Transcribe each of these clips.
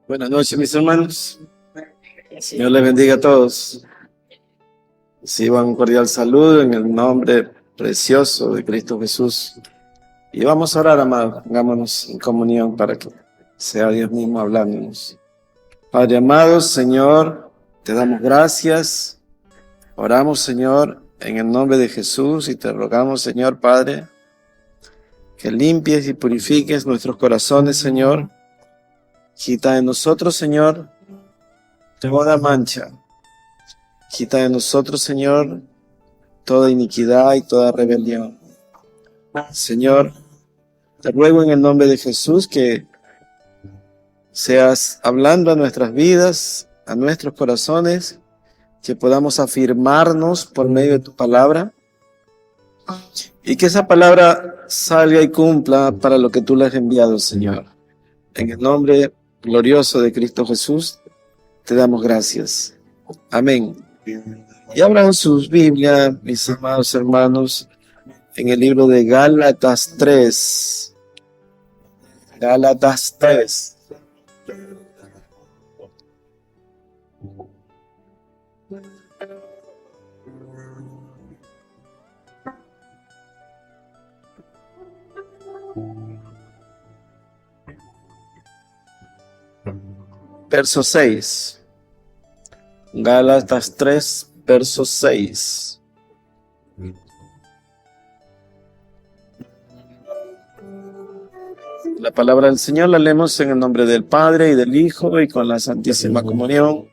Buenas noches, mis hermanos. Señor les bendiga a todos. Reciban un cordial saludo en el nombre precioso de Cristo Jesús. Y vamos a orar, amados. Pongámonos en comunión para que sea Dios mismo hablándonos. Padre amado, Señor, te damos gracias. Oramos, Señor, en el nombre de Jesús y te rogamos, Señor Padre, que limpies y purifiques nuestros corazones, Señor. Quita de nosotros, Señor, toda mancha. Quita de nosotros, Señor, toda iniquidad y toda rebelión. Señor, te ruego en el nombre de Jesús que seas hablando a nuestras vidas, a nuestros corazones, que podamos afirmarnos por medio de tu palabra y que esa palabra salga y cumpla para lo que tú le has enviado, Señor. En el nombre glorioso de Cristo Jesús, te damos gracias. Amén. Y abran sus Biblias, mis amados hermanos, en el libro de Gálatas 3. Gálatas 3. Verso 6. Gálatas 3, verso 6. La palabra del Señor la leemos en el nombre del Padre y del Hijo y con la Santísima Comunión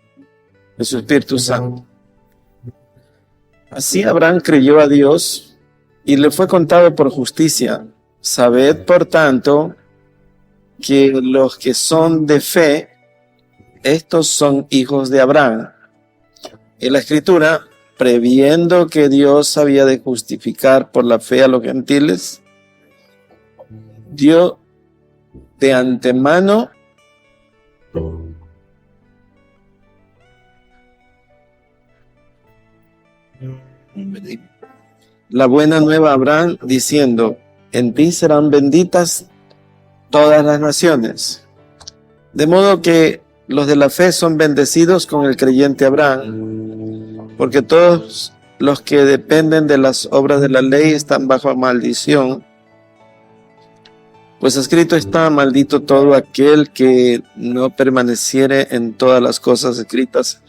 de su Espíritu Santo. Así Abraham creyó a Dios y le fue contado por justicia. Sabed, por tanto, que los que son de fe, estos son hijos de Abraham. En la Escritura, previendo que Dios había de justificar por la fe a los gentiles, dio de antemano la buena nueva a Abraham, diciendo: en ti serán benditas todas las naciones. De modo que los de la fe son bendecidos con el creyente Abraham, porque todos los que dependen de las obras de la ley están bajo maldición. Pues escrito está: maldito todo aquel que no permaneciere en todas las cosas escritas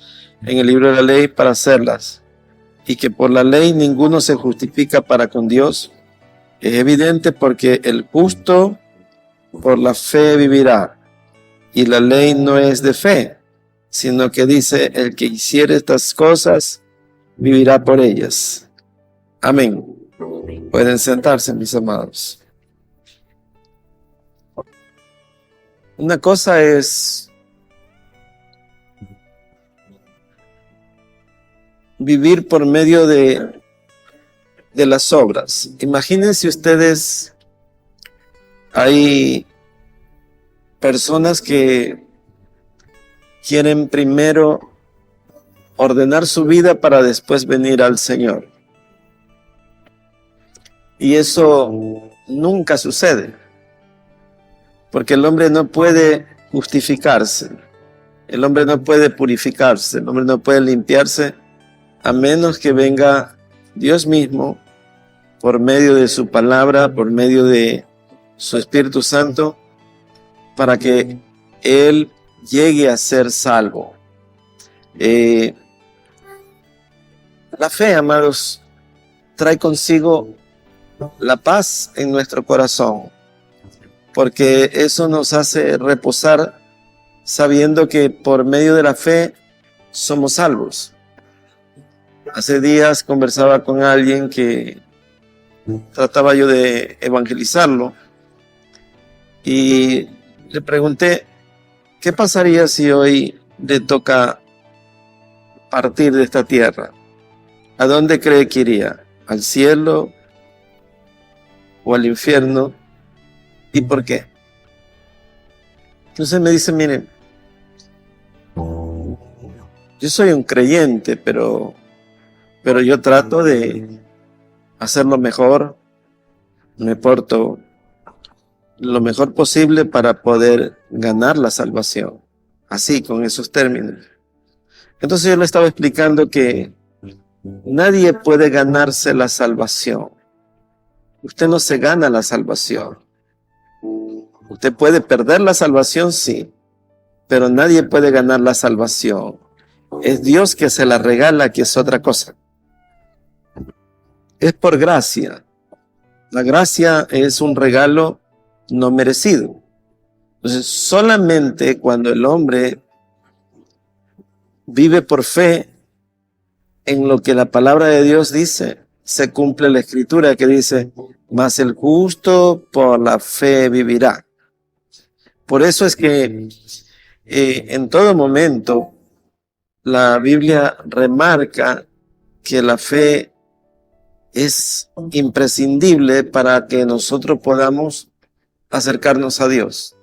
en el libro de la ley para hacerlas, y que por la ley ninguno se justifica para con Dios. Es evidente, porque el justo por la fe vivirá. Y la ley no es de fe, sino que dice: el que hiciere estas cosas vivirá por ellas. Amén. Pueden sentarse, mis amados. Una cosa es vivir por medio de las obras. Imagínense ustedes, hay personas que quieren primero ordenar su vida para después venir al Señor. Y eso nunca sucede, porque el hombre no puede justificarse, el hombre no puede purificarse, el hombre no puede limpiarse, a menos que venga Dios mismo por medio de su palabra, por medio de su Espíritu Santo, para que él llegue a ser salvo. La fe, amados, trae consigo la paz en nuestro corazón, porque eso nos hace reposar sabiendo que por medio de la fe somos salvos. Hace días conversaba con alguien que trataba yo de evangelizarlo y le pregunté: ¿qué pasaría si hoy le toca partir de esta tierra? ¿A dónde cree que iría? ¿Al cielo o al infierno? ¿Y por qué? Entonces me dice: miren, yo soy un creyente, pero yo trato de hacerlo mejor, me porto lo mejor posible para poder ganar la salvación. así, con esos términos. Entonces yo le estaba explicando que nadie puede ganarse la salvación. Usted no se gana la salvación. Usted puede perder la salvación, sí, pero nadie puede ganar la salvación. Es Dios que se la regala, que es otra cosa. Es por gracia. La gracia es un regalo no merecido. Entonces, solamente cuando el hombre vive por fe en lo que la palabra de Dios dice, se cumple la escritura que dice, mas el justo por la fe vivirá. Por eso es que en todo momento la Biblia remarca que la fe es imprescindible para que nosotros podamos acercarnos a Dios.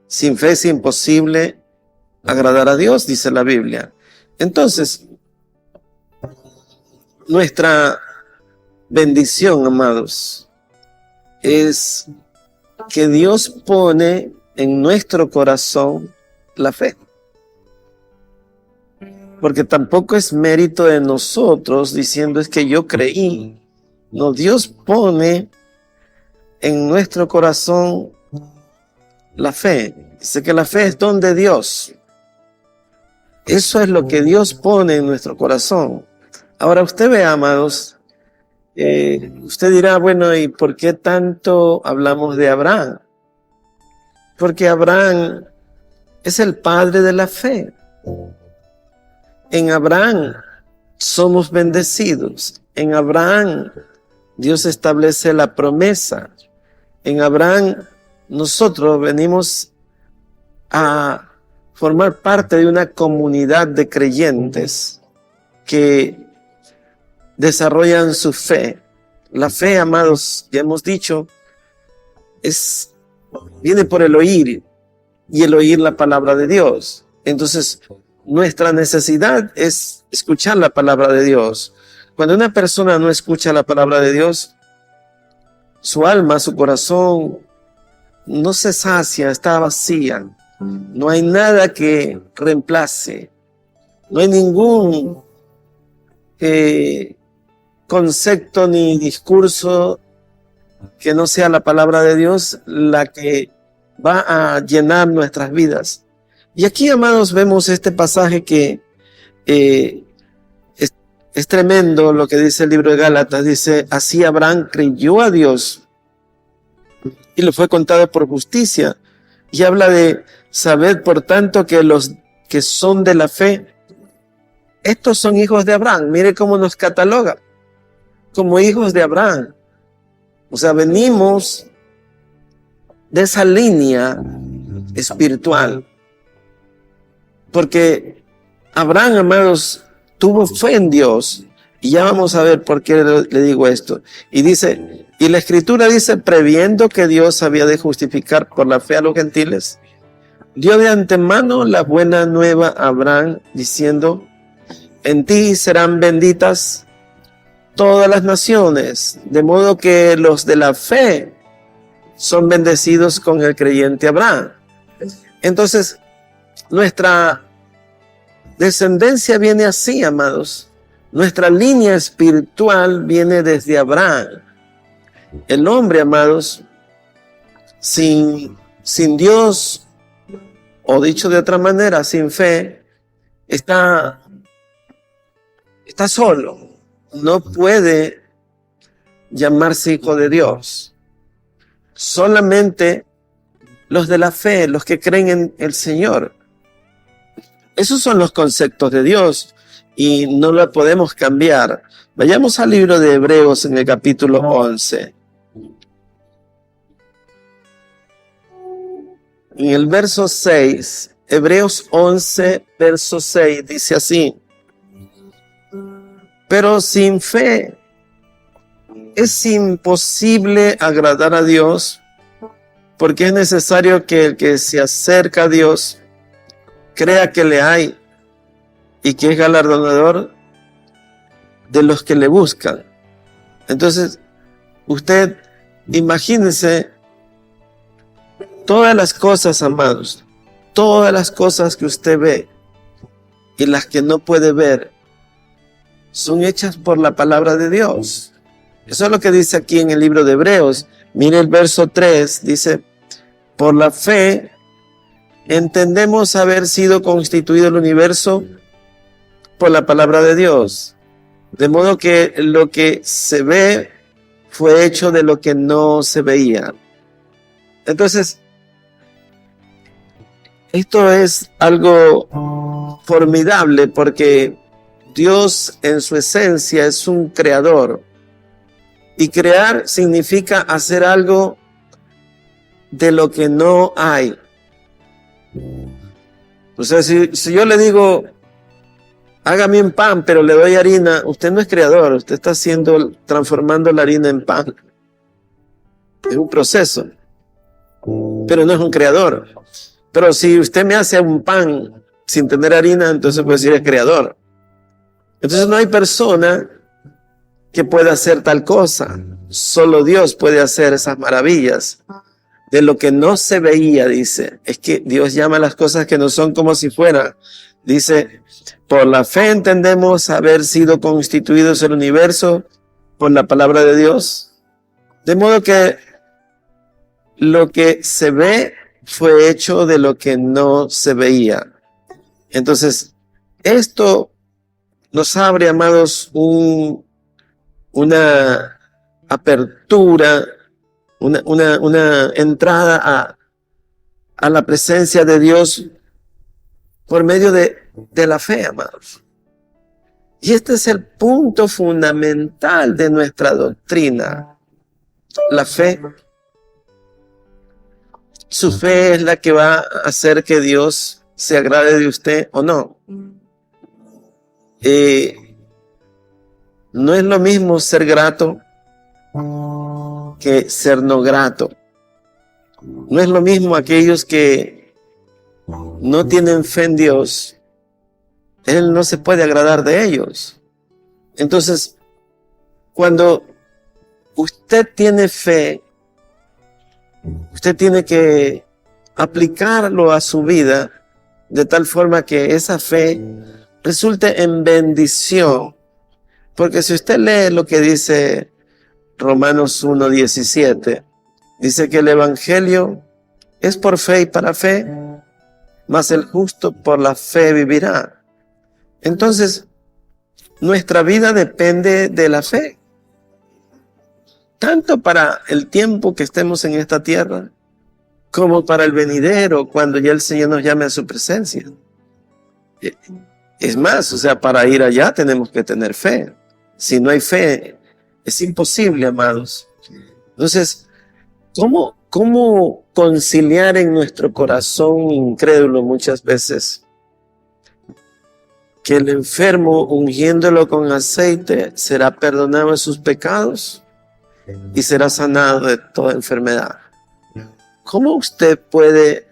Sin fe es imposible agradar a Dios, dice la Biblia. Entonces, nuestra bendición, amados, es que Dios pone en nuestro corazón la fe. Porque tampoco es mérito de nosotros diciendo es que yo creí. No, Dios pone en nuestro corazón la fe. Dice que la fe es don de Dios. Eso es lo que Dios pone en nuestro corazón. Ahora usted ve, amados, usted dirá, bueno, ¿y por qué tanto hablamos de Abraham? Porque Abraham es el padre de la fe. En Abraham somos bendecidos. En Abraham Dios establece la promesa. En Abraham nosotros venimos a formar parte de una comunidad de creyentes que desarrollan su fe. La fe, amados, ya hemos dicho, viene por el oír, y el oír la palabra de Dios. Entonces, nuestra necesidad es escuchar la palabra de Dios. Cuando una persona no escucha la palabra de Dios, su alma, su corazón no se sacia, está vacía. No hay nada que reemplace. No hay ningún concepto ni discurso que no sea la palabra de Dios la que va a llenar nuestras vidas. Y aquí, amados, vemos este pasaje que es tremendo lo que dice el libro de Gálatas. Dice, así Abraham creyó a Dios y le fue contado por justicia. Y habla de, sabed por tanto que los que son de la fe, estos son hijos de Abraham. Mire cómo nos cataloga, como hijos de Abraham. O sea, venimos de esa línea espiritual. Porque Abraham, amados, tuvo fe en Dios. Y ya vamos a ver por qué le digo esto. Y dice, y la escritura dice, previendo que Dios había de justificar por la fe a los gentiles, dio de antemano la buena nueva a Abraham, diciendo, en ti serán benditas todas las naciones, de modo que los de la fe son bendecidos con el creyente Abraham. Entonces, nuestra descendencia viene así, amados. Nuestra línea espiritual viene desde Abraham. El hombre, amados, sin Dios, o dicho de otra manera, sin fe, está solo. No puede llamarse hijo de Dios. Solamente los de la fe, los que creen en el Señor. Esos son los conceptos de Dios y no lo podemos cambiar. Vayamos al libro de Hebreos en el capítulo 11. En el verso 6, Hebreos 11, verso 6, dice así. Pero sin fe es imposible agradar a Dios, porque es necesario que el que se acerca a Dios crea que le hay y que es galardonador de los que le buscan. Entonces, usted imagínese todas las cosas, amados, todas las cosas que usted ve y las que no puede ver son hechas por la palabra de Dios. Eso es lo que dice aquí en el libro de Hebreos. Mire el verso 3, dice, por la fe entendemos haber sido constituido el universo por la palabra de Dios. De modo que lo que se ve fue hecho de lo que no se veía. Entonces, esto es algo formidable porque Dios en su esencia es un creador. Y crear significa hacer algo de lo que no hay. O sea, si yo le digo, hágame un pan, pero le doy harina, usted no es creador, usted está transformando la harina en pan. Es un proceso, pero no es un creador. Pero si usted me hace un pan sin tener harina, entonces puede decir es creador. Entonces no hay persona que pueda hacer tal cosa. Solo Dios puede hacer esas maravillas. De lo que no se veía, dice. Es que Dios llama a las cosas que no son como si fueran. Dice, por la fe entendemos haber sido constituidos el universo por la palabra de Dios. De modo que lo que se ve fue hecho de lo que no se veía. Entonces, esto nos abre, amados, una apertura, una entrada a la presencia de Dios por medio de la fe, amados. Y este es el punto fundamental de nuestra doctrina, la fe. Su fe es la que va a hacer que Dios se agrade de usted o no. No es lo mismo ser grato que ser no grato. No es lo mismo aquellos que no tienen fe en Dios. Él no se puede agradar de ellos. Entonces, cuando usted tiene fe, usted tiene que aplicarlo a su vida de tal forma que esa fe resulte en bendición. Porque si usted lee lo que dice Romanos 1:17, dice que el evangelio es por fe y para fe, mas el justo por la fe vivirá. Entonces, nuestra vida depende de la fe. Tanto para el tiempo que estemos en esta tierra, como para el venidero, cuando ya el Señor nos llame a su presencia. Es más, o sea, para ir allá tenemos que tener fe. Si no hay fe, es imposible, amados. Entonces, ¿cómo conciliar en nuestro corazón incrédulo muchas veces que el enfermo, ungiéndolo con aceite, será perdonado de sus pecados y será sanado de toda enfermedad? ¿Cómo usted puede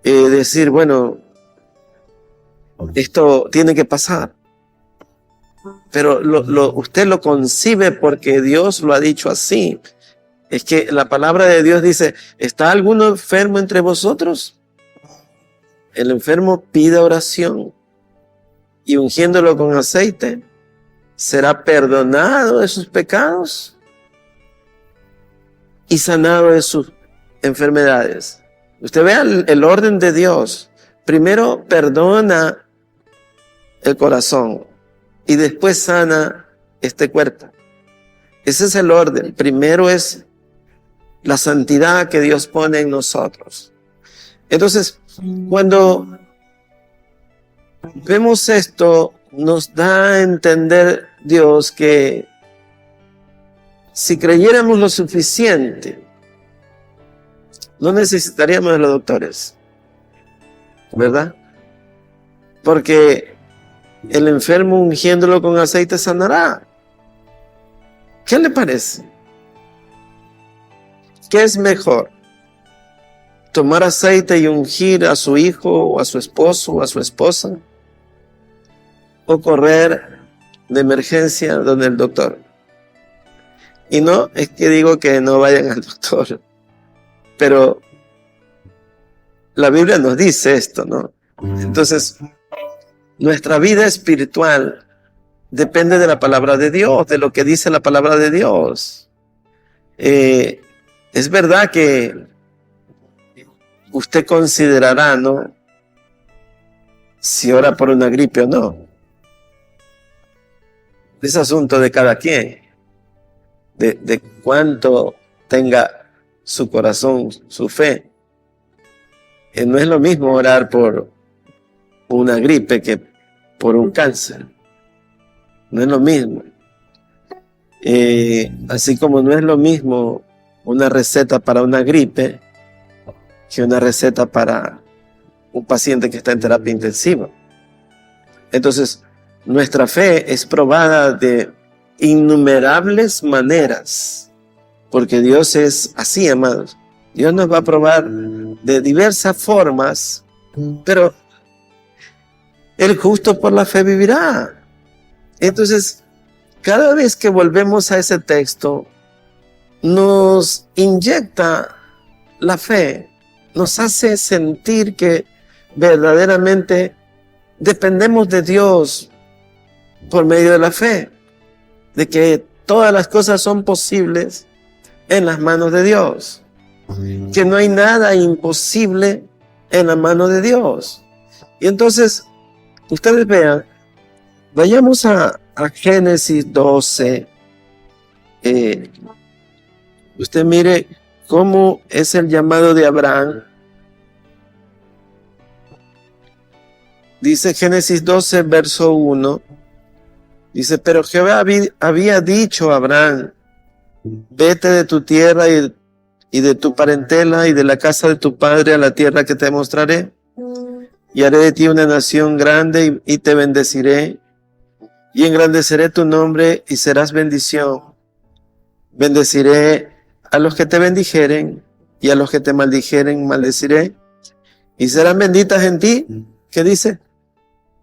decir, bueno, esto tiene que pasar? Pero usted lo concibe porque Dios lo ha dicho así. Es que la palabra de Dios dice, ¿está alguno enfermo entre vosotros? El enfermo pide oración y ungiéndolo con aceite, será perdonado de sus pecados y sanado de sus enfermedades. Usted vea el orden de Dios. Primero perdona el corazón y después sana este cuerpo. Ese es el orden. Primero es la santidad que Dios pone en nosotros. Entonces, cuando vemos esto, nos da a entender Dios que si creyéramos lo suficiente, no necesitaríamos de los doctores, ¿verdad? Porque el enfermo ungiéndolo con aceite sanará. ¿Qué le parece? ¿Qué es mejor? ¿Tomar aceite y ungir a su hijo o a su esposo o a su esposa? ¿O correr de emergencia donde el doctor? Y no es que digo que no vayan al doctor, pero la Biblia nos dice esto, ¿no? Entonces, nuestra vida espiritual depende de la palabra de Dios, de lo que dice la palabra de Dios. Es verdad que usted considerará, ¿no?, si ora por una gripe o no. Es asunto de cada quien, de cuánto tenga su corazón, su fe. No es lo mismo orar por una gripe que por un cáncer. No es lo mismo. Así como no es lo mismo una receta para una gripe que una receta para un paciente que está en terapia intensiva. Entonces, nuestra fe es probada de innumerables maneras, porque Dios es así, amados. Dios nos va a probar de diversas formas, pero el justo por la fe vivirá. Entonces, cada vez que volvemos a ese texto, nos inyecta la fe, nos hace sentir que verdaderamente dependemos de Dios por medio de la fe, de que todas las cosas son posibles en las manos de Dios, que no hay nada imposible en la mano de Dios. Y entonces, ustedes vean, vayamos a Génesis 12. Usted mire cómo es el llamado de Abraham. Dice Génesis 12, verso 1. Dice, pero Jehová había dicho a Abraham, vete de tu tierra y de tu parentela y de la casa de tu padre a la tierra que te mostraré. Y haré de ti una nación grande y te bendeciré. Y engrandeceré tu nombre y serás bendición. Bendeciré a los que te bendijeren y a los que te maldijeren maldeciré. Y serán benditas en ti, ¿qué dice?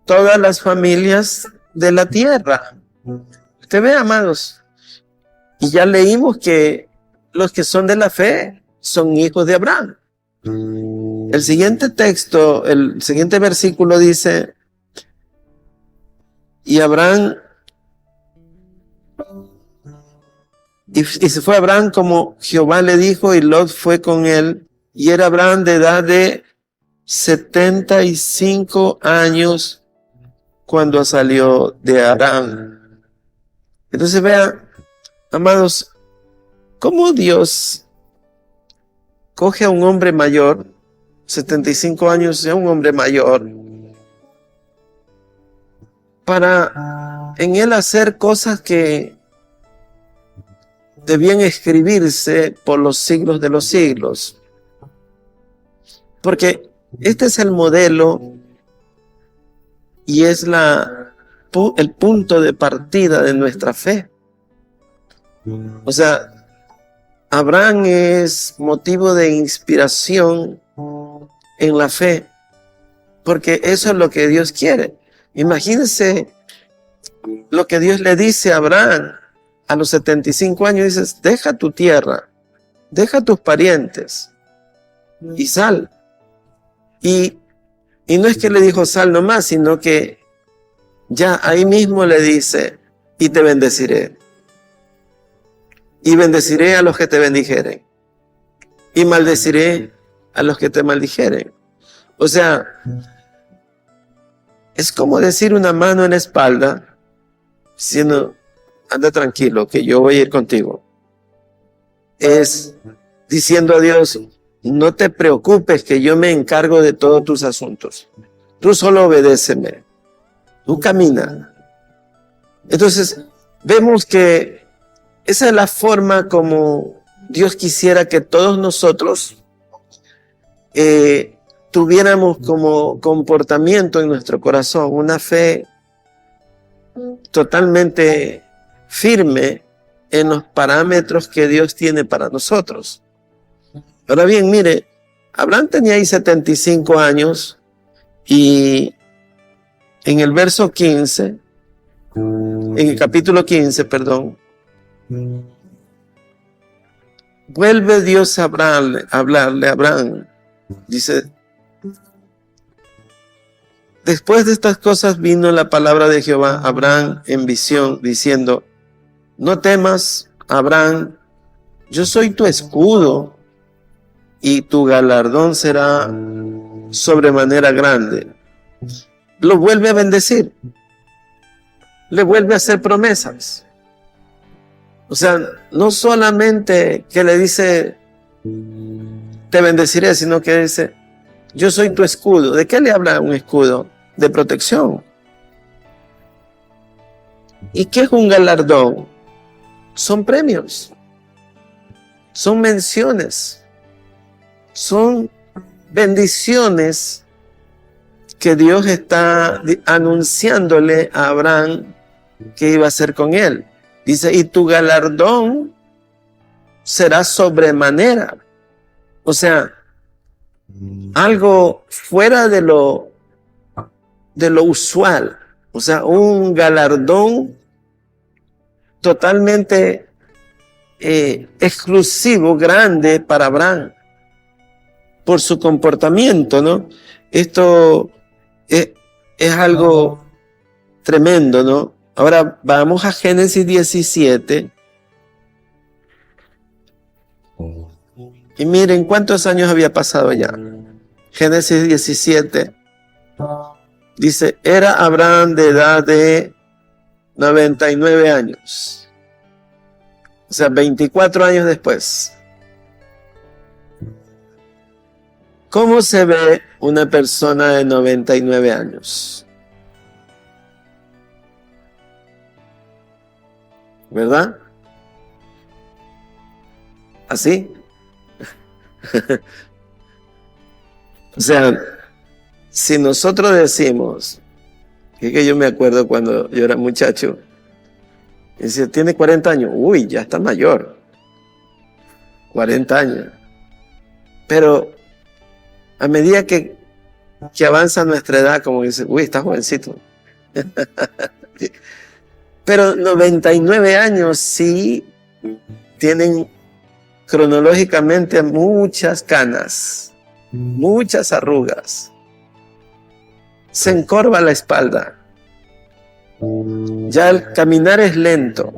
Todas las familias de la tierra. Usted ve, amados, y ya leímos que los que son de la fe son hijos de Abraham. El siguiente texto, el siguiente versículo dice, y Abraham, y se fue Abraham como Jehová le dijo, y Lot fue con él, y era Abraham de edad de 75 años cuando salió de Harán. Entonces vean, amados, cómo Dios coge a un hombre mayor, 75 años, ya un hombre mayor, para en él hacer cosas que debían escribirse por los siglos de los siglos. Porque este es el modelo y es el punto de partida de nuestra fe. O sea, Abraham es motivo de inspiración en la fe, porque eso es lo que Dios quiere. Imagínense lo que Dios le dice a Abraham a los 75 años, dices, deja tu tierra, deja tus parientes y sal. Y no es que le dijo sal nomás, sino que ya ahí mismo le dice, y te bendeciré. Y bendeciré a los que te bendijeren. Y maldeciré a los que te maldijeren. O sea, es como decir una mano en la espalda, diciendo, anda tranquilo, que yo voy a ir contigo. Es diciendo a Dios, no te preocupes, que yo me encargo de todos tus asuntos. Tú solo obedéceme. Tú camina. Entonces, vemos que esa es la forma como Dios quisiera que todos nosotros tuviéramos como comportamiento en nuestro corazón, una fe totalmente firme en los parámetros que Dios tiene para nosotros. Ahora bien, mire, Abraham tenía ahí 75 años y en el verso 15, en el capítulo 15, perdón, vuelve Dios a hablarle a Abraham. Dice, Después de estas cosas vino la palabra de Jehová a Abraham en visión, diciendo: no temas, Abraham, yo soy tu escudo, y tu galardón será sobremanera grande. Lo vuelve a bendecir, le vuelve a hacer promesas. O sea, no solamente que le dice te bendeciré, sino que dice yo soy tu escudo. ¿De qué le habla un escudo? De protección. ¿Y qué es un galardón? Son premios, son menciones, son bendiciones que Dios está anunciándole a Abraham que iba a hacer con él. Dice, y tu galardón será sobremanera. O sea, algo fuera de lo usual. O sea, un galardón totalmente exclusivo, grande para Abraham, por su comportamiento, ¿no? Esto es algo tremendo, ¿no? Ahora vamos a Génesis 17. Y miren cuántos años había pasado ya. Génesis 17. Dice, era Abraham de edad de 99 años. O sea, 24 años después. ¿Cómo se ve una persona de 99 años? ¿Verdad? ¿Así? O sea, si nosotros decimos, que yo me acuerdo cuando yo era muchacho, y decía, tiene 40 años, uy, ya está mayor, 40 años. Pero a medida que avanza nuestra edad, como dice, uy, está jovencito. Pero 99 años sí tienen cronológicamente muchas canas, muchas arrugas. Se encorva la espalda. Ya el caminar es lento.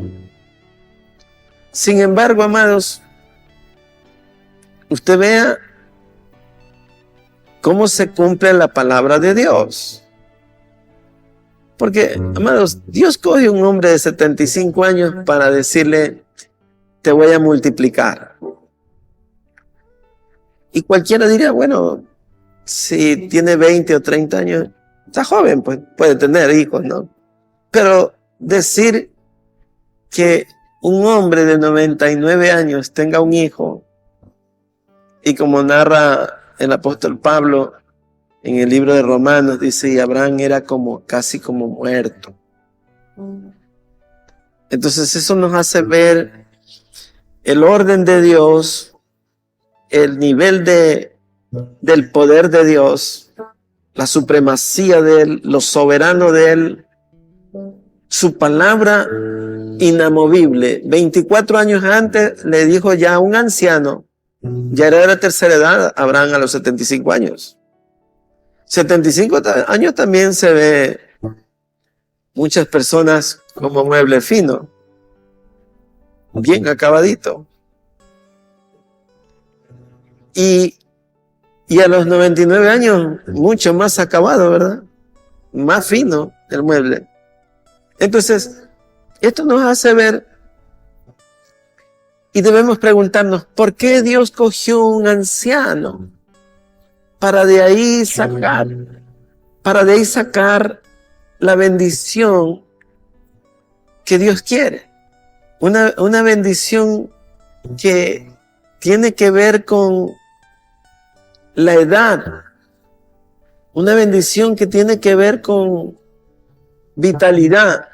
Sin embargo, amados, usted vea cómo se cumple la palabra de Dios. Porque, amados, Dios coge a un hombre de 75 años para decirle, te voy a multiplicar. Y cualquiera diría, bueno, si tiene 20 o 30 años, está joven, pues puede tener hijos, ¿no? Pero decir que un hombre de 99 años tenga un hijo, y como narra el apóstol Pablo en el libro de Romanos, dice, y Abraham era casi como muerto. Entonces eso nos hace ver el orden de Dios, el nivel del poder de Dios, la supremacía de Él, lo soberano de Él, su palabra inamovible. 24 años antes le dijo ya a un anciano, ya era de la tercera edad, Abraham a los 75 años. 75 años también se ve muchas personas como mueble fino, bien acabadito. Y a los 99 años, mucho más acabado, ¿verdad? Más fino el mueble. Entonces, esto nos hace ver y debemos preguntarnos, ¿por qué Dios cogió un anciano para de ahí sacar la bendición que Dios quiere? Una bendición que tiene que ver con la edad, una bendición que tiene que ver con vitalidad,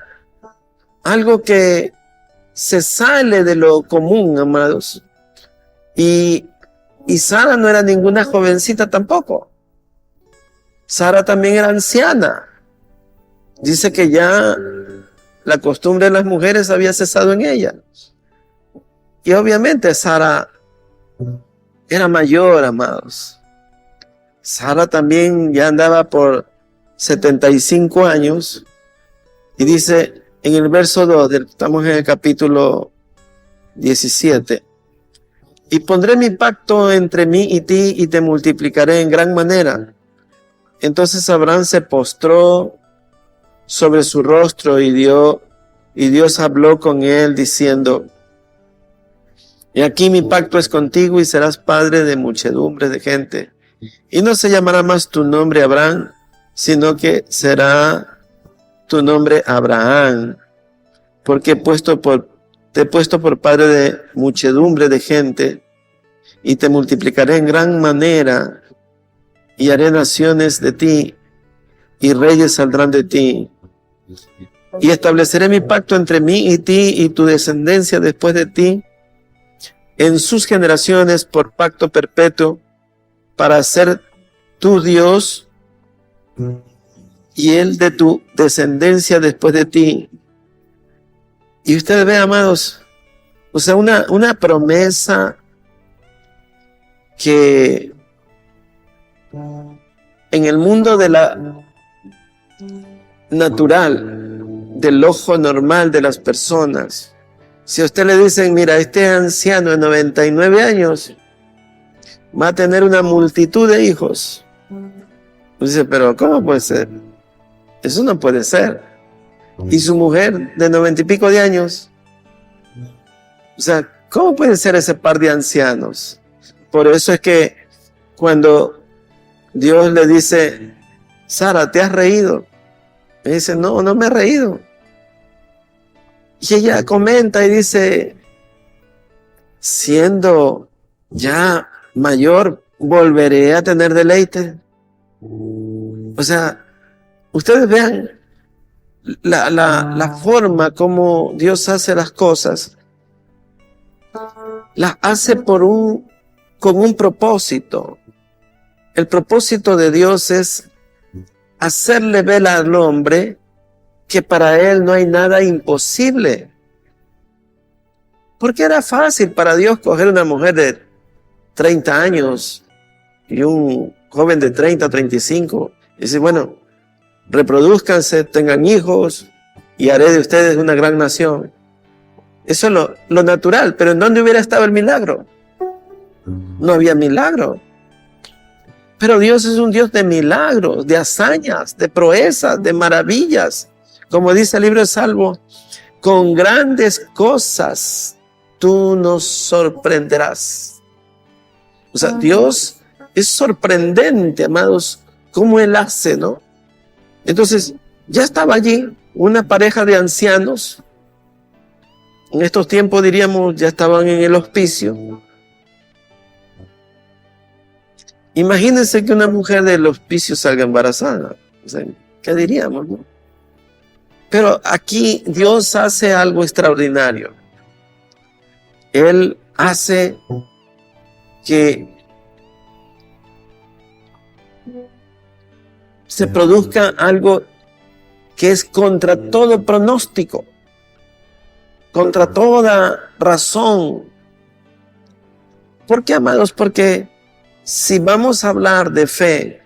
algo que se sale de lo común, amados. Y Sara no era ninguna jovencita tampoco. Sara también era anciana. Dice que ya la costumbre de las mujeres había cesado en ella. Y obviamente Sara era mayor, amados. Sara también ya andaba por 75 años, y dice en el verso 2, estamos en el capítulo 17, y pondré mi pacto entre mí y ti, y te multiplicaré en gran manera. Entonces Abraham se postró sobre su rostro y Dios habló con él diciendo: y aquí mi pacto es contigo, y serás padre de muchedumbre de gente. Y no se llamará más tu nombre Abraham, sino que será tu nombre Abraham, porque te he puesto por padre de muchedumbre de gente, y te multiplicaré en gran manera, y haré naciones de ti, y reyes saldrán de ti. Y estableceré mi pacto entre mí y ti, y tu descendencia después de ti, en sus generaciones por pacto perpetuo, para ser tu Dios y el de tu descendencia después de ti. Y ustedes ven, amados, o sea, una promesa que en el mundo de la natural, del ojo normal de las personas, si a usted le dicen: mira, este anciano de 99 años va a tener una multitud de hijos, pues dice: pero ¿cómo puede ser? Eso no puede ser. Y su mujer de 90 y pico de años, o sea, ¿cómo puede ser ese par de ancianos? Por eso es que cuando Dios le dice: Sara, ¿te has reído? Me dice: no, no me he reído. Y ella comenta y dice: siendo ya mayor, ¿volveré a tener deleite? O sea, ustedes vean la forma como Dios hace las cosas. Las hace con un propósito. El propósito de Dios es hacerle ver al hombre que para él no hay nada imposible. Porque era fácil para Dios coger una mujer de 30 años y un joven de 30 o 35 y decir: bueno, reproduzcanse, tengan hijos y haré de ustedes una gran nación. Eso es lo natural. Pero ¿en dónde hubiera estado el milagro? No había milagro. Pero Dios es un Dios de milagros, de hazañas, de proezas, de maravillas. Como dice el libro de Salmos: con grandes cosas tú nos sorprenderás. O sea, Dios es sorprendente, amados, cómo Él hace, ¿no? Entonces, ya estaba allí una pareja de ancianos. En estos tiempos, diríamos, ya estaban en el hospicio. Imagínense que una mujer del hospicio salga embarazada. O sea, ¿qué diríamos, no? Pero aquí Dios hace algo extraordinario. Él hace que se produzca algo que es contra todo pronóstico, contra toda razón. ¿Por qué, amados? Porque si vamos a hablar de fe,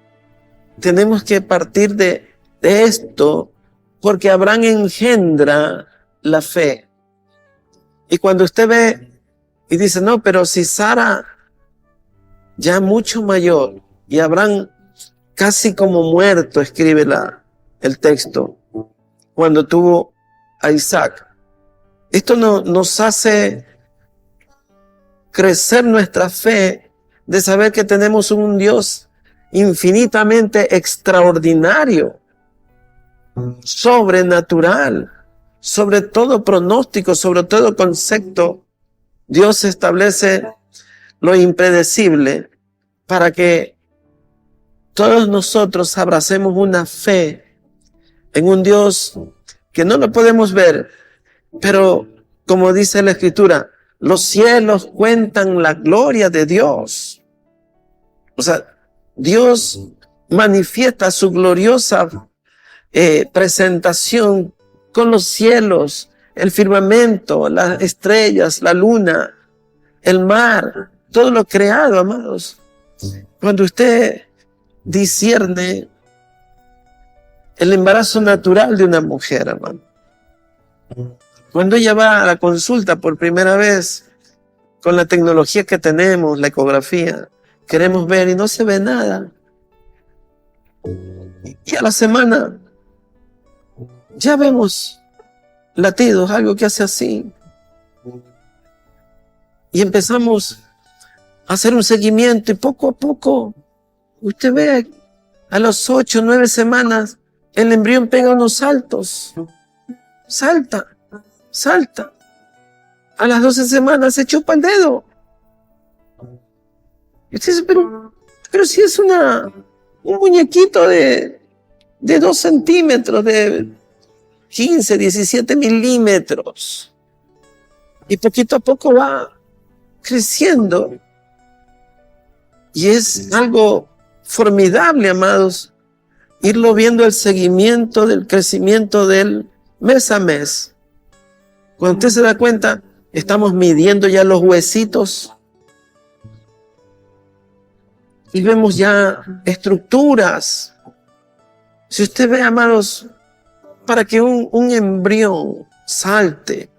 tenemos que partir de esto, porque Abraham engendra la fe. Y cuando usted ve y dice: no, pero si Sara ya mucho mayor y Abraham casi como muerto, escribe el texto, cuando tuvo a Isaac. Esto nos hace crecer nuestra fe de saber que tenemos un Dios infinitamente extraordinario, sobrenatural, sobre todo pronóstico, sobre todo concepto. Dios establece lo impredecible para que todos nosotros abracemos una fe en un Dios que no lo podemos ver, pero como dice la Escritura, los cielos cuentan la gloria de Dios. O sea, Dios manifiesta su gloriosa presentación con los cielos, el firmamento, las estrellas, la luna, el mar, todo lo creado, amados. Cuando usted discierne el embarazo natural de una mujer, hermano. Cuando ella va a la consulta por primera vez, con la tecnología que tenemos, la ecografía, queremos ver y no se ve nada. Y a la semana ya vemos latidos, algo que hace así. Y empezamos a hacer un seguimiento y poco a poco, usted ve, a las 8 o 9 semanas, el embrión pega unos saltos. Salta, salta. A las 12 semanas se chupa el dedo. Y usted dice, pero si es un muñequito de 2 centímetros, de 15, 17 milímetros. Y poquito a poco va creciendo. Y es algo formidable, amados, irlo viendo el seguimiento del crecimiento del mes a mes. Cuando usted se da cuenta, estamos midiendo ya los huesitos y vemos ya estructuras. Si usted ve, amados, para que un embrión salte,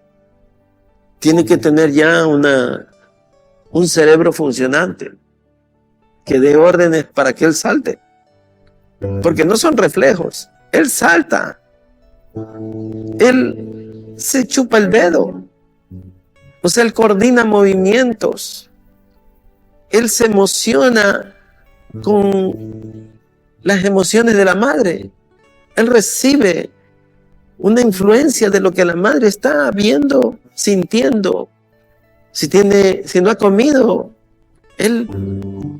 tiene que tener ya un cerebro funcionante que dé órdenes para que él salte. Porque no son reflejos. Él salta. Él se chupa el dedo. O sea, él coordina movimientos. Él se emociona con las emociones de la madre. Él recibe una influencia de lo que la madre está viendo, sintiendo. Si no ha comido, él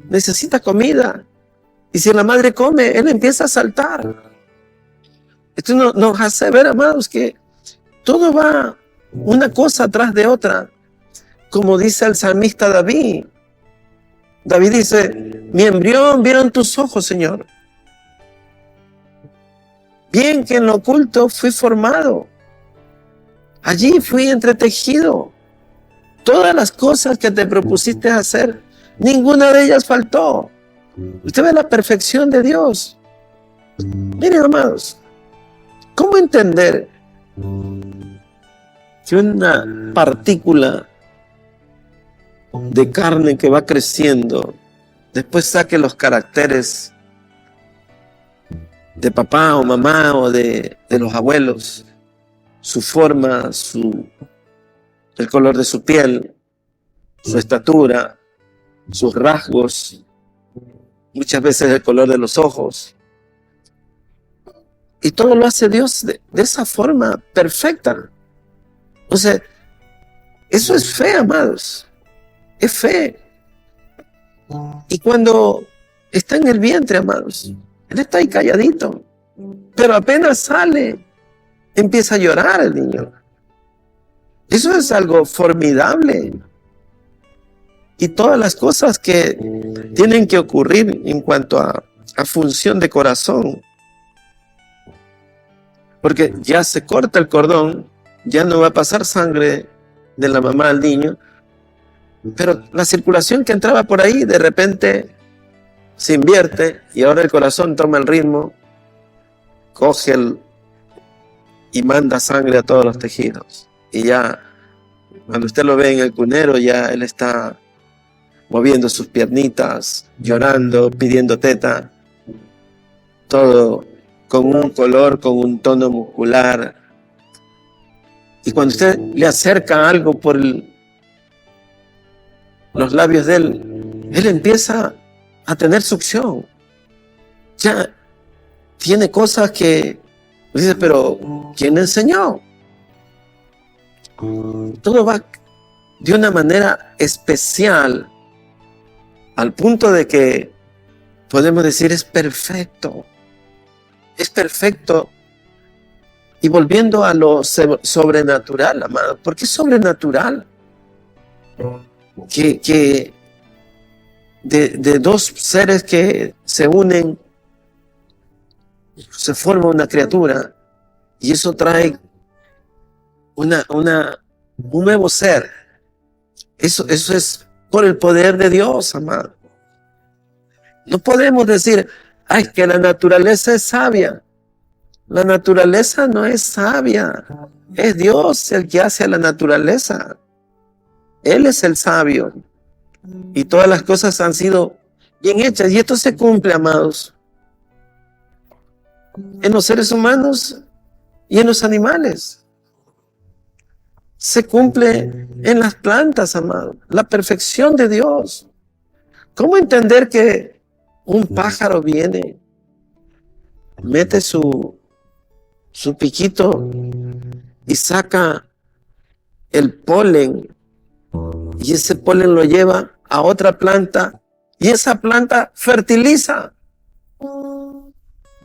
necesita comida. Y si la madre come, él empieza a saltar. Esto nos hace ver, amados, que todo va una cosa tras de otra. Como dice el salmista David. David dice, mi embrión vieron tus ojos, Señor. Bien que en lo oculto fui formado. Allí fui entretejido. Todas las cosas que te propusiste hacer, ninguna de ellas faltó. Usted ve la perfección de Dios. Miren, amados, ¿cómo entender que una partícula de carne que va creciendo después saque los caracteres de papá o mamá o de los abuelos, su forma, el color de su piel, su estatura, sus rasgos, muchas veces el color de los ojos? Y todo lo hace Dios de esa forma perfecta. O sea, eso es fe, amados. Es fe. Y cuando está en el vientre, amados, él está ahí calladito. Pero apenas sale, empieza a llorar el niño. Eso es algo formidable. Y todas las cosas que tienen que ocurrir en cuanto a función de corazón. Porque ya se corta el cordón, ya no va a pasar sangre de la mamá al niño, pero la circulación que entraba por ahí de repente se invierte y ahora el corazón toma el ritmo, coge y manda sangre a todos los tejidos. Y ya, cuando usted lo ve en el cunero, ya él está moviendo sus piernitas, llorando, pidiendo teta, todo con un color, con un tono muscular. Y cuando usted le acerca algo por los labios de él empieza a tener succión. Ya tiene cosas que dice, pero ¿quién le enseñó? Todo va de una manera especial, al punto de que podemos decir es perfecto. Es perfecto. Y volviendo a lo sobrenatural, amado, ¿por qué sobrenatural? Que de dos seres que se unen, se forma una criatura, y eso trae un nuevo ser. Eso es por el poder de Dios, amado. No podemos decir, ay, que la naturaleza es sabia. La naturaleza no es sabia. Es Dios el que hace a la naturaleza. Él es el sabio. Y todas las cosas han sido bien hechas. Y esto se cumple, amados, en los seres humanos y en los animales. Se cumple en las plantas, amados. La perfección de Dios. ¿Cómo entender que un pájaro viene, mete su piquito y saca el polen, y ese polen lo lleva a otra planta y esa planta fertiliza?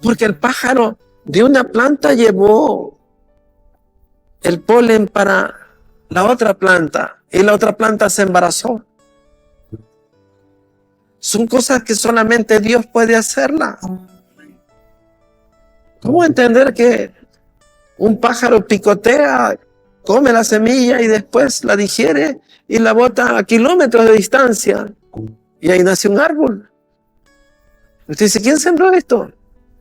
Porque el pájaro de una planta llevó el polen para la otra planta y la otra planta se embarazó. Son cosas que solamente Dios puede hacerla. ¿Cómo entender que un pájaro picotea, come la semilla y después la digiere y la bota a kilómetros de distancia y ahí nace un árbol? Usted dice, ¿quién sembró esto?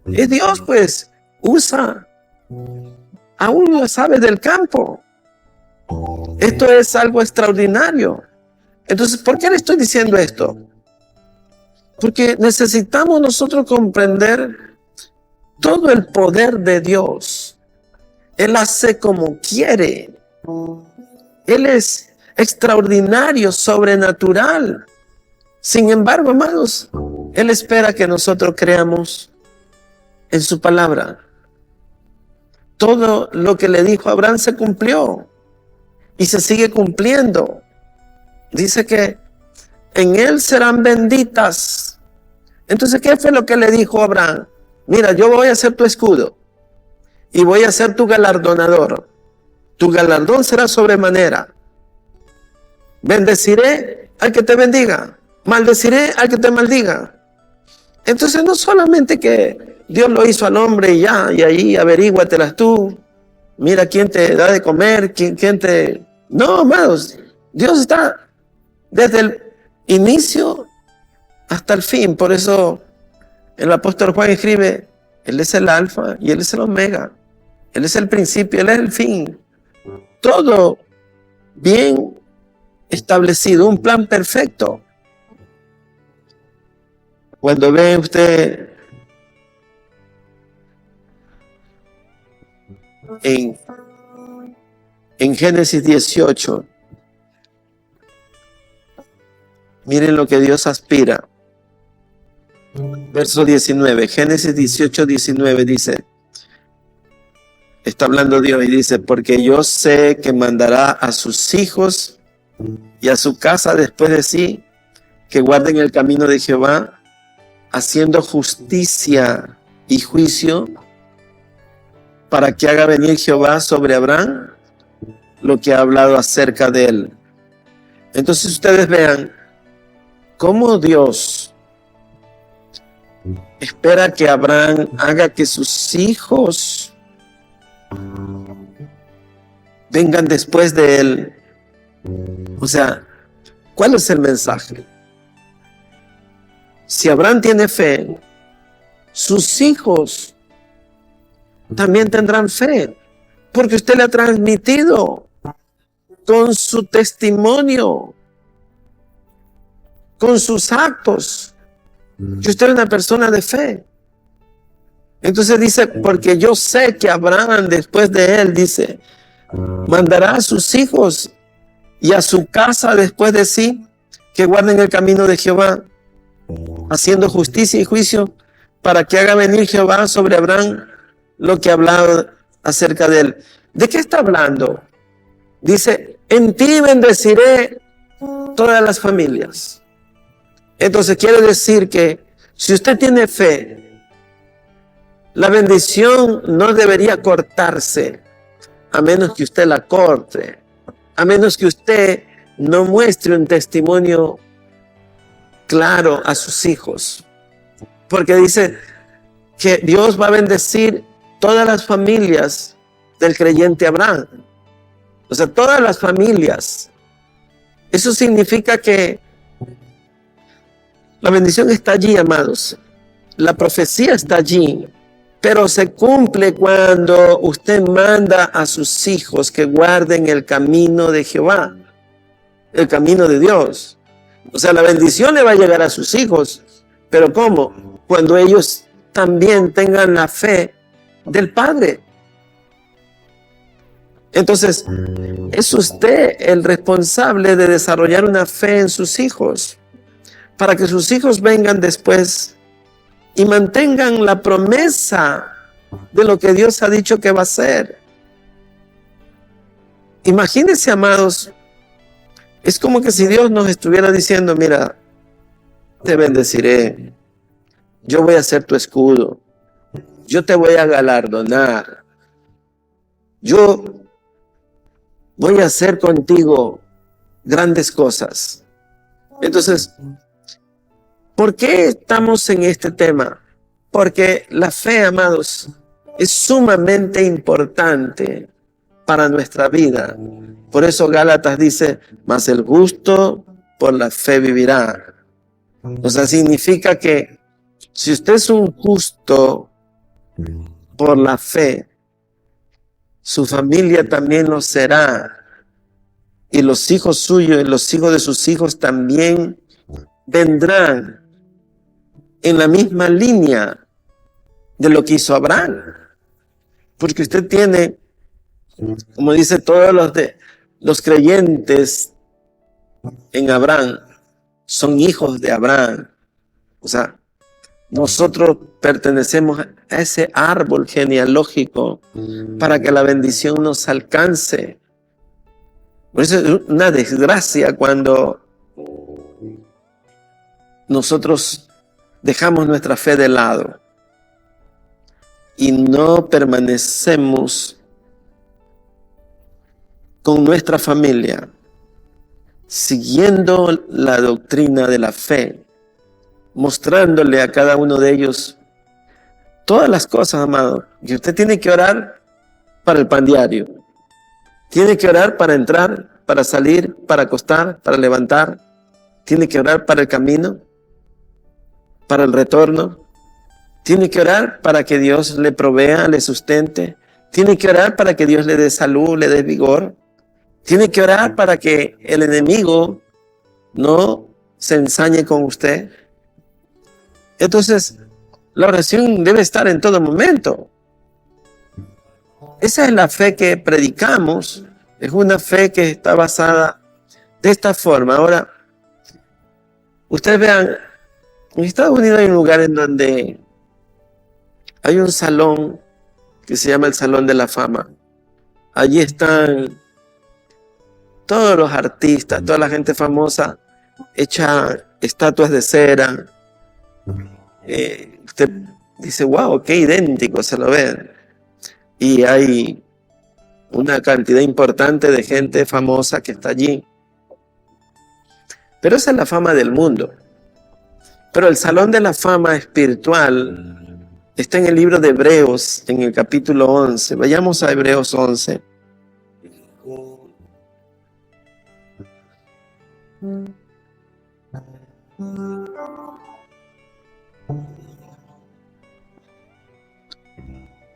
Es Dios, pues. Usa aún las aves del campo. Esto es algo extraordinario. Entonces, ¿por qué le estoy diciendo esto? Porque necesitamos nosotros comprender todo el poder de Dios. Él hace como quiere. Él es extraordinario, sobrenatural. Sin embargo, hermanos, Él espera que nosotros creamos en su palabra. Todo lo que le dijo a Abraham se cumplió y se sigue cumpliendo. Dice que en él serán benditas. Entonces, ¿qué fue lo que le dijo a Abraham? Mira, yo voy a ser tu escudo y voy a ser tu galardonador. Tu galardón será sobremanera. Bendeciré al que te bendiga, maldeciré al que te maldiga. Entonces, no solamente que Dios lo hizo al hombre y ya, y ahí averíguatelas tú. Mira quién te da de comer, quién te... No, amados, Dios está desde el inicio hasta el fin. Por eso el apóstol Juan escribe, Él es el alfa y Él es el omega. Él es el principio, Él es el fin. Todo bien establecido, un plan perfecto. Cuando ve usted en Génesis 18, miren lo que Dios aspira. Verso 19, Génesis 18, 19 dice, está hablando Dios y dice, porque yo sé que mandará a sus hijos y a su casa después de sí, que guarden el camino de Jehová, haciendo justicia y juicio, para que haga venir Jehová sobre Abraham lo que ha hablado acerca de él. Entonces ustedes vean cómo Dios espera que Abraham haga que sus hijos vengan después de él. O sea, ¿cuál es el mensaje? Si Abraham tiene fe, sus hijos también tendrán fe, porque usted le ha transmitido con su testimonio, con sus actos, que usted es una persona de fe. Entonces dice, porque yo sé que Abraham después de él, dice, mandará a sus hijos y a su casa después de sí, que guarden el camino de Jehová, haciendo justicia y juicio, para que haga venir Jehová sobre Abraham lo que ha hablado acerca de él. ¿De qué está hablando? Dice, en ti bendeciré todas las familias. Entonces quiere decir que si usted tiene fe, la bendición no debería cortarse, a menos que usted la corte, a menos que usted no muestre un testimonio claro a sus hijos. Porque dice que Dios va a bendecir todas las familias del creyente Abraham. O sea, todas las familias. Eso significa que la bendición está allí, amados. La profecía está allí. Pero se cumple cuando usted manda a sus hijos que guarden el camino de Jehová, el camino de Dios. O sea, la bendición le va a llegar a sus hijos. ¿Pero cómo? Cuando ellos también tengan la fe del Padre. Entonces, es usted el responsable de desarrollar una fe en sus hijos, para que sus hijos vengan después y mantengan la promesa de lo que Dios ha dicho que va a hacer. Imagínense, amados, es como que si Dios nos estuviera diciendo, mira, te bendeciré, yo voy a ser tu escudo, yo te voy a galardonar, yo voy a hacer contigo grandes cosas. Entonces, ¿por qué estamos en este tema? Porque la fe, amados, es sumamente importante para nuestra vida. Por eso Gálatas dice, mas el justo por la fe vivirá. O sea, significa que si usted es un justo por la fe, su familia también lo será. Y los hijos suyos y los hijos de sus hijos también vendrán en la misma línea de lo que hizo Abraham. Porque usted tiene, como dice todos los creyentes en Abraham, son hijos de Abraham. O sea, nosotros pertenecemos a ese árbol genealógico para que la bendición nos alcance. Por eso es una desgracia cuando nosotros dejamos nuestra fe de lado y no permanecemos con nuestra familia siguiendo la doctrina de la fe, mostrándole a cada uno de ellos todas las cosas, amado. Y usted tiene que orar para el pan diario. Tiene que orar para entrar, para salir, para acostar, para levantar. Tiene que orar para el camino, para el retorno. Tiene que orar para que Dios le provea, le sustente. Tiene que orar para que Dios le dé salud, le dé vigor. Tiene que orar para que el enemigo no se ensañe con usted. Entonces, la oración debe estar en todo momento. Esa es la fe que predicamos. Es una fe que está basada de esta forma. Ahora, ustedes vean, en Estados Unidos hay un lugar en donde hay un salón que se llama el Salón de la Fama. Allí están todos los artistas, toda la gente famosa, hecha estatuas de cera. Usted dice, wow, qué idéntico se lo ven. Y hay una cantidad importante de gente famosa que está allí. Pero esa es la fama del mundo. Pero el Salón de la Fama espiritual está en el libro de Hebreos, en el capítulo 11. Vayamos a Hebreos 11.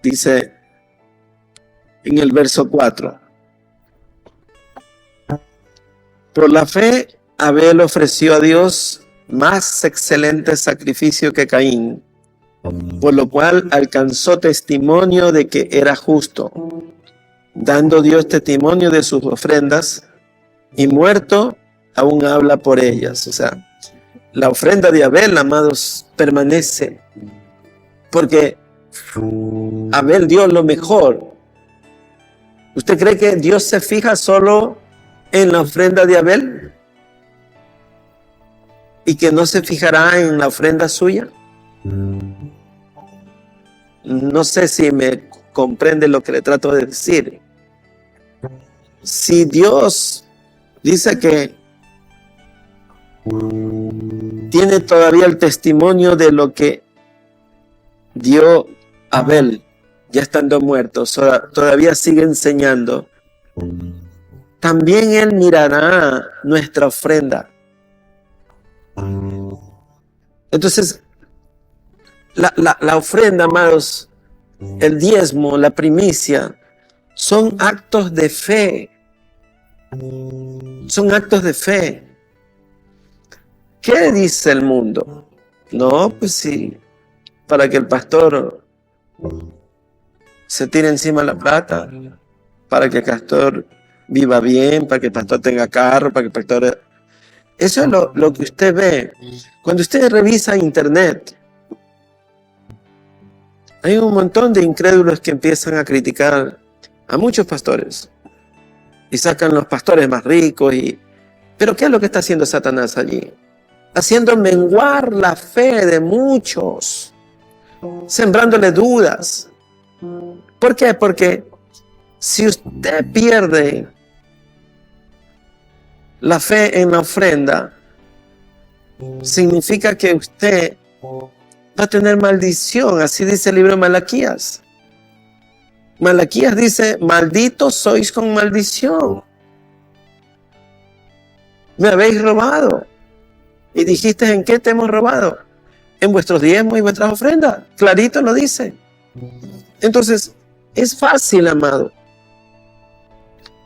Dice en el verso 4: por la fe Abel ofreció a Dios más excelente sacrificio que Caín, por lo cual alcanzó testimonio de que era justo, dando Dios testimonio de sus ofrendas, y muerto aún habla por ellas. O sea, la ofrenda de Abel, amados, permanece, porque Abel dio lo mejor. ¿Usted cree que Dios se fija solo en la ofrenda de Abel y que no se fijará en la ofrenda suya? No sé si me comprende lo que le trato de decir. Si Dios dice que tiene todavía el testimonio de lo que dio Abel, ya estando muerto, todavía sigue enseñando, también Él mirará nuestra ofrenda. Entonces, la ofrenda, amados, el diezmo, la primicia, son actos de fe. Son actos de fe. ¿Qué dice el mundo? No, pues sí, para que el pastor se tire encima la plata, para que el pastor viva bien, para que el pastor tenga carro, para que el pastor... Eso es lo que usted ve. Cuando usted revisa internet, hay un montón de incrédulos que empiezan a criticar a muchos pastores y sacan los pastores más ricos. ¿Pero qué es lo que está haciendo Satanás allí? Haciendo menguar la fe de muchos, sembrándole dudas. ¿Por qué? Porque si usted pierde la fe en la ofrenda, significa que usted va a tener maldición. Así dice el libro de Malaquías. Malaquías dice: malditos sois con maldición. Me habéis robado. Y dijiste: ¿en qué te hemos robado? En vuestros diezmos y vuestras ofrendas. Clarito lo dice. Entonces, es fácil, amado,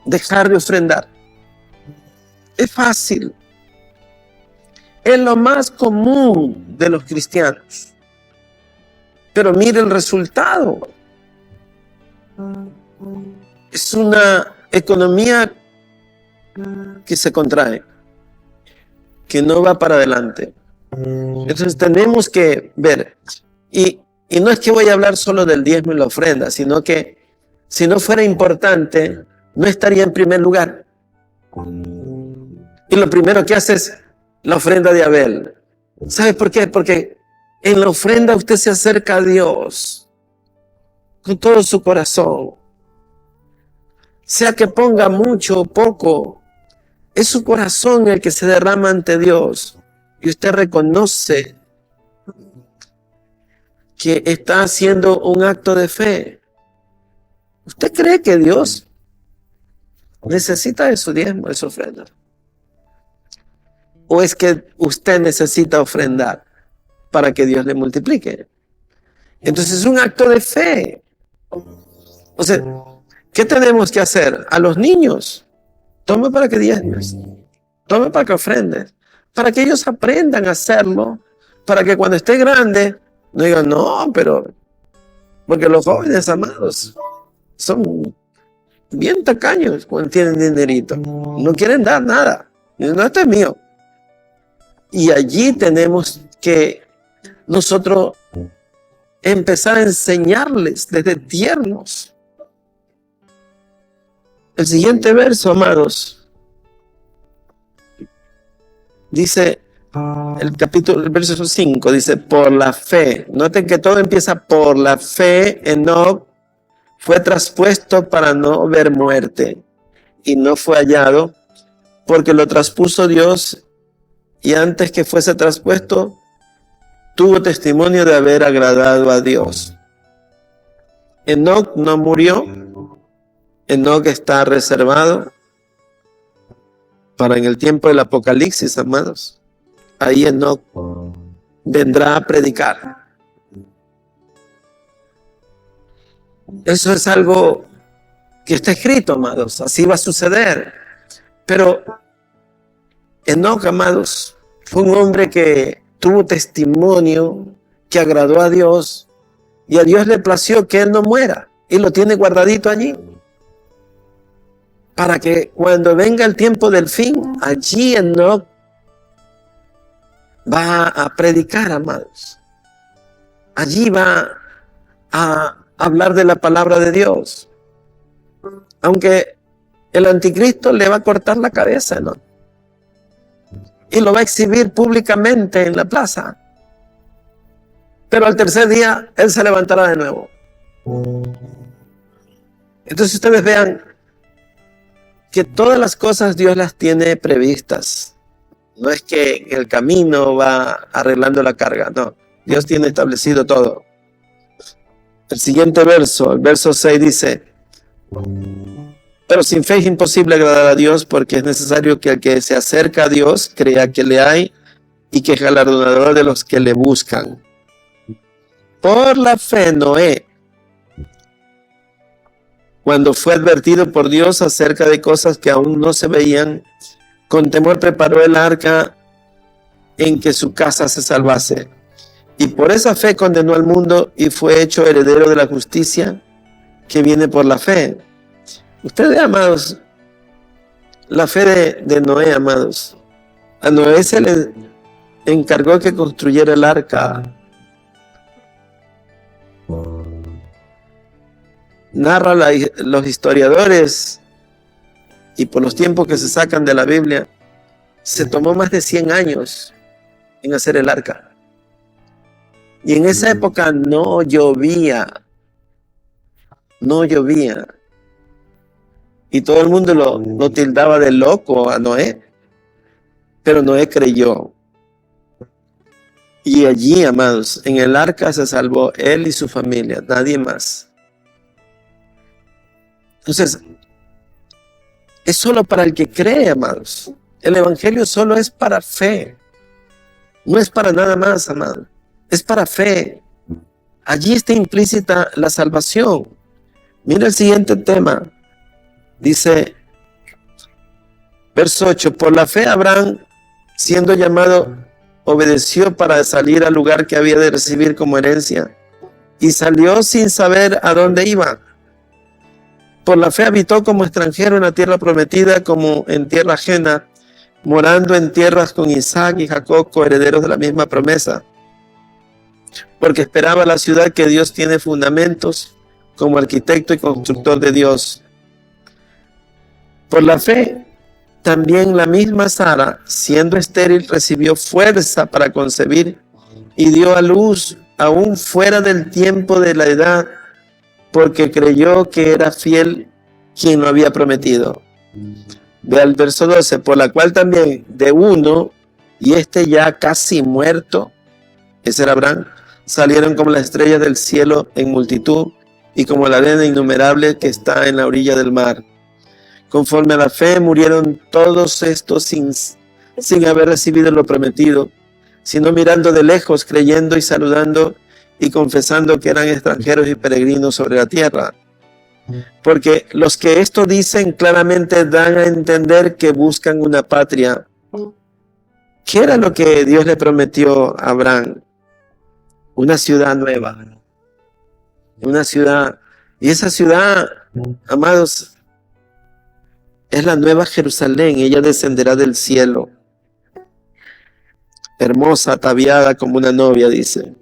dejar de ofrendar. Es fácil. Es lo más común de los cristianos. Pero mire el resultado. Es una economía que se contrae, que no va para adelante. Entonces tenemos que ver. Y no es que voy a hablar solo del diezmo y la ofrenda, sino que si no fuera importante, no estaría en primer lugar. Y lo primero que hace es la ofrenda de Abel. ¿Sabe por qué? Porque en la ofrenda usted se acerca a Dios con todo su corazón. Sea que ponga mucho o poco, es su corazón el que se derrama ante Dios. Y usted reconoce que está haciendo un acto de fe. ¿Usted cree que Dios necesita de su diezmo, de su ofrenda? ¿O es que usted necesita ofrendar para que Dios le multiplique? Entonces es un acto de fe. O sea, ¿qué tenemos que hacer? A los niños, tome para que diezmes, tome para que ofrendes, para que ellos aprendan a hacerlo, para que cuando esté grande no digan: no, pero... Porque los jóvenes, amados, son bien tacaños cuando tienen dinerito. No quieren dar nada. No, esto es mío. Y allí tenemos que nosotros empezar a enseñarles desde tiernos. El siguiente verso, amados, dice, el verso 5, dice: por la fe. Noten que todo empieza por la fe. Enoc fue traspuesto para no ver muerte, y no fue hallado, porque lo traspuso Dios, y antes que fuese traspuesto, tuvo testimonio de haber agradado a Dios. Enoc no murió. Enoc está reservado para en el tiempo del Apocalipsis, amados. Ahí Enoc vendrá a predicar. Eso es algo que está escrito, amados. Así va a suceder. Pero Enoc, amados, fue un hombre que tuvo testimonio, que agradó a Dios, y a Dios le plació que él no muera, y lo tiene guardadito allí, para que cuando venga el tiempo del fin, allí Enoc va a predicar, amados. Allí va a hablar de la palabra de Dios. Aunque el anticristo le va a cortar la cabeza, ¿no? Y lo va a exhibir públicamente en la plaza. Pero al tercer día, él se levantará de nuevo. Entonces ustedes vean que todas las cosas Dios las tiene previstas. No es que en el camino va arreglando la carga, no. Dios tiene establecido todo. El siguiente verso, el verso 6 dice: pero sin fe es imposible agradar a Dios, porque es necesario que el que se acerca a Dios crea que le hay y que es galardonador de los que le buscan. Por la fe Noé, Cuando fue advertido por Dios acerca de cosas que aún no se veían, con temor preparó el arca en que su casa se salvase. Y por esa fe condenó al mundo y fue hecho heredero de la justicia que viene por la fe. Ustedes, amados, la fe de Noé, amados. A Noé se le encargó que construyera el arca. Narra los historiadores, y por los tiempos que se sacan de la Biblia, se tomó más de 100 años en hacer el arca. Y en esa época no llovía. Y todo el mundo lo tildaba de loco a Noé. Pero Noé creyó. Y allí, amados, en el arca se salvó él y su familia, nadie más. Entonces, es solo para el que cree, amados. El evangelio solo es para fe. No es para nada más, amado. Es para fe. Allí está implícita la salvación. Mira el siguiente tema. Dice, verso 8, por la fe Abraham, siendo llamado, obedeció para salir al lugar que había de recibir como herencia, y salió sin saber a dónde iba. Por la fe habitó como extranjero en la tierra prometida, como en tierra ajena, morando en tierras con Isaac y Jacob, coherederos de la misma promesa, porque esperaba la ciudad que Dios tiene fundamentos, como arquitecto y constructor de Dios. Por la fe, también la misma Sara, siendo estéril, recibió fuerza para concebir y dio a luz aún fuera del tiempo de la edad, porque creyó que era fiel quien lo había prometido. Ve al verso 12, por la cual también de uno, y este ya casi muerto, ese era Abraham, salieron como las estrellas del cielo en multitud, y como la arena innumerable que está en la orilla del mar. Conforme a la fe murieron todos estos sin haber recibido lo prometido, sino mirando de lejos, creyendo y saludando y confesando que eran extranjeros y peregrinos sobre la tierra. Porque los que esto dicen claramente dan a entender que buscan una patria. ¿Qué era lo que Dios le prometió a Abraham? Una ciudad nueva. Una ciudad. Y esa ciudad, amados, es la nueva Jerusalén. Ella descenderá del cielo. Hermosa, ataviada como una novia, dice.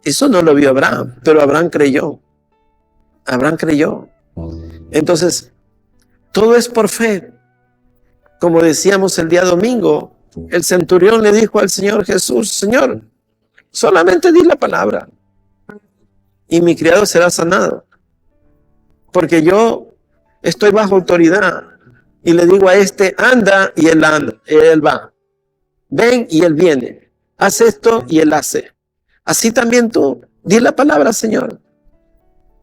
Eso no lo vio Abraham, pero Abraham creyó. Abraham creyó. Entonces, todo es por fe. Como decíamos el día domingo, el centurión le dijo al Señor Jesús, Señor, solamente di la palabra y mi criado será sanado. Porque yo estoy bajo autoridad y le digo a este, anda, y él anda, él va. Ven y él viene. Haz esto y él hace. Así también tú, di la palabra, Señor.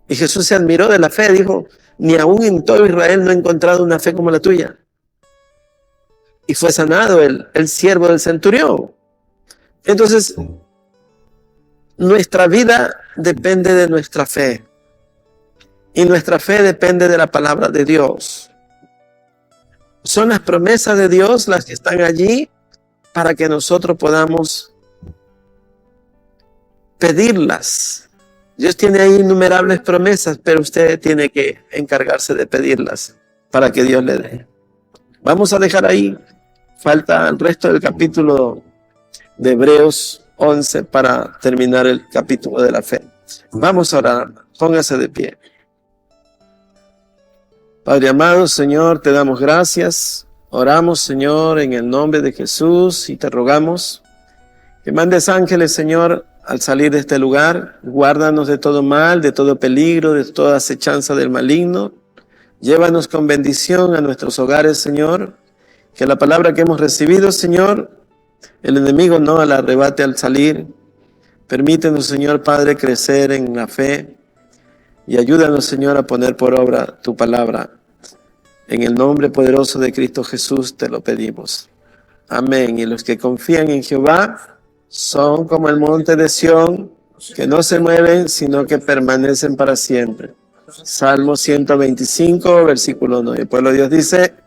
Y Jesús se admiró de la fe, dijo, ni aún en todo Israel no he encontrado una fe como la tuya. Y fue sanado el siervo del centurión. Entonces, nuestra vida depende de nuestra fe. Y nuestra fe depende de la palabra de Dios. Son las promesas de Dios las que están allí para que nosotros podamos pedirlas. Dios tiene ahí innumerables promesas, pero usted tiene que encargarse de pedirlas para que Dios le dé. Vamos a dejar ahí. Falta el resto del capítulo de Hebreos 11 para terminar el capítulo de la fe. Vamos a orar. Póngase de pie. Padre amado, Señor, te damos gracias. Oramos, Señor, en el nombre de Jesús y te rogamos que mandes ángeles, Señor, al salir de este lugar. Guárdanos de todo mal, de todo peligro, de toda acechanza del maligno. Llévanos con bendición a nuestros hogares, Señor. Que la palabra que hemos recibido, Señor, el enemigo no la arrebate al salir. Permítenos, Señor Padre, crecer en la fe y ayúdanos, Señor, a poner por obra tu palabra. En el nombre poderoso de Cristo Jesús te lo pedimos. Amén. Y los que confían en Jehová son como el monte de Sión, que no se mueven, sino que permanecen para siempre. Salmo 125, versículo 9. El pueblo de Dios dice...